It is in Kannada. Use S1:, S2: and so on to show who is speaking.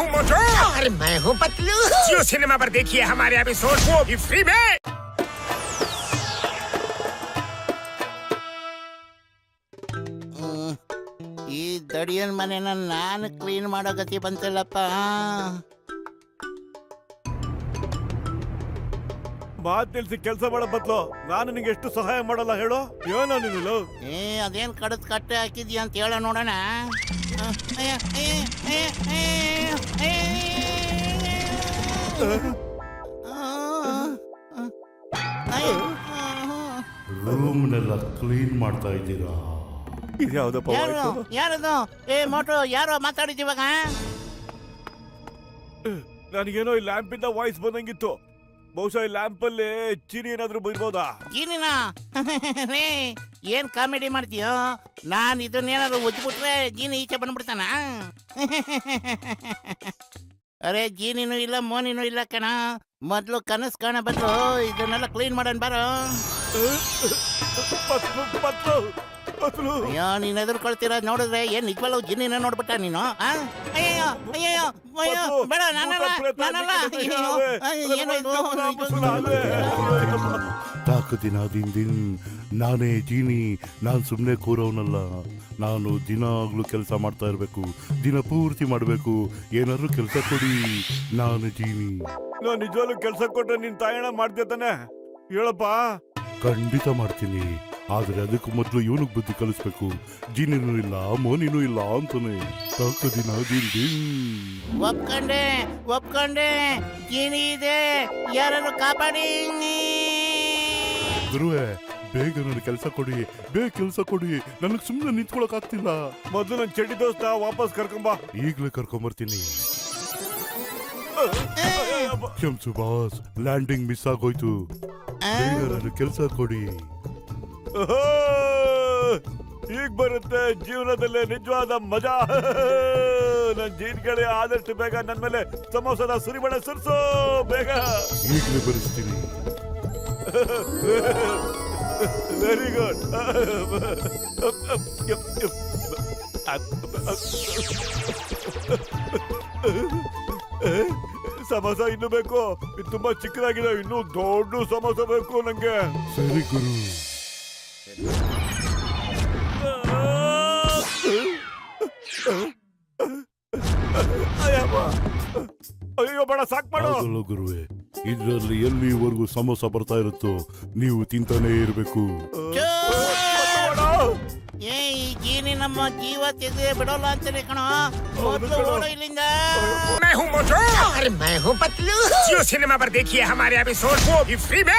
S1: हूँ मोटू
S2: और मैं हूँ पतलू।
S1: जियो सिनेमा पर देखिए हमारे एपिसोड को भी फ्री में।
S2: ಈ ದಡಿಯನ್ ಮನೆನ ನಾನು ಕ್ಲೀನ್ ಮಾಡೋ ಗತಿ ಬಂತಲ್ಲಪ್ಪ.
S3: ಮಾತ್ ನಿಲ್ಸಿ ಕೆಲಸ ಮಾಡೋ ಬದ್ಲು ನಾನು ನಿಂಗೆ ಎಷ್ಟು ಸಹಾಯ ಮಾಡಲ್ಲ ಹೇಳು. ಏನೋ ನೀನು
S2: ಅದೇನ್ ಕಡದ್ ಕಟ್ಟೆ ಹಾಕಿದ್ಯಾ ಅಂತ ಹೇಳ ನೋಡೋಣ.
S4: ರೂಮ್ನೆಲ್ಲ ಕ್ಲೀನ್ ಮಾಡ್ತಾ ಇದ್ದೀರಾ?
S3: ಇದ್ಯಾವ್ದಪ್ಪ
S2: ಯಾರದು? ಮೋಟು ಯಾರೋ ಮಾತಾಡಿದೀವಾಗ.
S3: ನನಗೇನೋ ಈ ಲ್ಯಾಂಪ್ ಇಂದ ವಾಯ್ಸ್ ಬಂದಂಗಿತ್ತು. ಬಹುಶಃ ಈ ಲ್ಯಾಂಪ್ ಅಲ್ಲಿ ಚೀನಿ ಏನಾದ್ರು ಬೈರ್ಬೋದಾ?
S2: ಜೀನಿನ ಏನ್ ಕಾಮಿಡಿ ಮಾಡ್ತೀಯೋ? ನಾನ್ ಇದನ್ನೇನಾದ್ರು ಒದ್ಬಿಟ್ರೆ ಜೀನಿ ಈಚೆ ಬಂದ್ಬಿಡ್ತಾನ. ಅರೆ ಜೀನಿನೂ ಇಲ್ಲ ಮೋನಿನೂ ಇಲ್ಲ ಕಣ. ಮೊದ್ಲು ಕನಸು ಕಾಣ ಬದಲು ಇದನ್ನೆಲ್ಲ ಕ್ಲೀನ್ ಮಾಡೋಣ ಬಾರೋ. ಅಯ್ಯೋ ನೀನ್ ಎದುರ್ಕೊಳ್ತೀರ ನೋಡಿದ್ರೆ ಏನ್ ನಿಜವಲ್ಲ ಜಿನ್ನಿನ ನೋಡ್ಬಿಟ್ಟ ನೀನು. ಅಯ್ಯೋ ಅಯ್ಯೋ ಅಯ್ಯೋ ಬೇಡ ನಾನಲ್ಲ. ಏನೋ ಇದು
S4: ತಾಕದಿನ ದಿನ ನಾನೇ ಜೀನಿ. ನಾನು ಸುಮ್ಮನೆ ಕೂರೋನಲ್ಲ. ನಾನು ದಿನಾಗ್ಲೂ ಕೆಲಸ ಮಾಡ್ತಾ ಇರ್ಬೇಕು, ದಿನ ಪೂರ್ತಿ ಮಾಡ್ಬೇಕು. ಏನಾದ್ರು ಕೆಲಸ ಕೊಡಿ, ನಾನು ಜೀನಿ.
S3: ನಾನು ನಿಜವಾಗ್ಲೂ ಕೆಲಸ ಕೊಟ್ರೆ ನಿನ್ ತಾಯಣ ಮಾಡ್ದೆ ತಾನೆ? ಹೇಳಪ್ಪ.
S4: ಖಂಡಿತ ಮಾಡ್ತೀನಿ, ಆದ್ರೆ ಅದಕ್ಕೂ ಮೊದಲು ಇವನಿಗೆ ಬುದ್ಧಿ ಕಲಿಸ್ಬೇಕು. ಜೀನಿನೂ ಇಲ್ಲ ಮೋನಿನೂ ಇಲ್ಲ ಅಂತಾನೆ. ತಾಕದಿನ ದಿನ
S2: ಒಪ್ಕೊಂಡೆ ಜೀನಿ ಇದೆ, ಯಾರು ಕಾಪಾಡಿ.
S4: ಗುರುವೆ ಬೇಗ ನನಗೆ ಕೆಲಸ ಕೊಡಿ, ಬೇಗ ಕೆಲಸ ಕೊಡಿ. ನನಗೆ ಸುಮ್ಮನೆ ನಿಂತ್ಕೊಳಕ್ ಆಗ್ತಿಲ್ಲ.
S3: ಮೊದಲು ನನ್ನ ಚಡ್ಡಿ ದೋಸ್ತ ವಾಪಸ್ ಕರ್ಕೊಂಬ.
S4: ಈಗ್ಲೇ ಕರ್ಕೊಂಬರ್ತೀನಿ. ಕ್ಷಮ್ಸು ಬಾಸ್, ಲ್ಯಾಂಡಿಂಗ್ ಮಿಸ್ ಆಗೋಯ್ತು. ಬೇಗ ನನಗೆ ಕೆಲಸ ಕೊಡಿ.
S3: ಈಗ ಬರುತ್ತೆ ಜೀವನದಲ್ಲೇ ನಿಜವಾದ ಮಜಾ. ನನ್ ಜೀನ್ಗಳೇ ಆದಷ್ಟು ಬೇಗ ನನ್ ಮೇಲೆ ಸಮೋಸದ ಸುರಿಮಳೆ ಸುರಿಸೋ ಬೇಗ.
S4: ಈಗಲೇ ಬರೆಸ್ತೀನಿ.
S3: Very good. ಸಮೋಸ ಇನ್ನು ಬೇಕು? ಇದು ತುಂಬಾ ಚಿಕ್ಕದಾಗಿದೆ, ಇನ್ನು ದೊಡ್ಡ ಸಮೋಸ ಬೇಕು ನಂಗೆ.
S4: ಸರಿ ಗುರು.
S3: ಅಯ್ಯೋ ಬೇಡ, ಸಾಕ್ ಮಾಡು.
S4: ಗುರುವೆ, ಇದ್ರಲ್ಲಿ ಎಲ್ಲಿವರೆಗೂ ಸಮೋಸ ಬರ್ತಾ ಇರುತ್ತೋ ನೀವು ತಿಂತಾನೆ ಇರ್ಬೇಕು.
S2: ಈ ಜೀನಿ ನಮ್ಮ ಜೀವ ತೆಗೆದೇ ಬಿಡೋಲ್ಲ ಅಂತಾನೆ ಕಣೋ. ಮೊದಲು ಓಡೋ ಇಲ್ಲಿಂದ.
S1: मैं हूँ मोटू
S2: और मैं हूँ पतलू।
S1: जियो सिनेमा पर देखिए हमारे एपिसोड को भी फ्री में।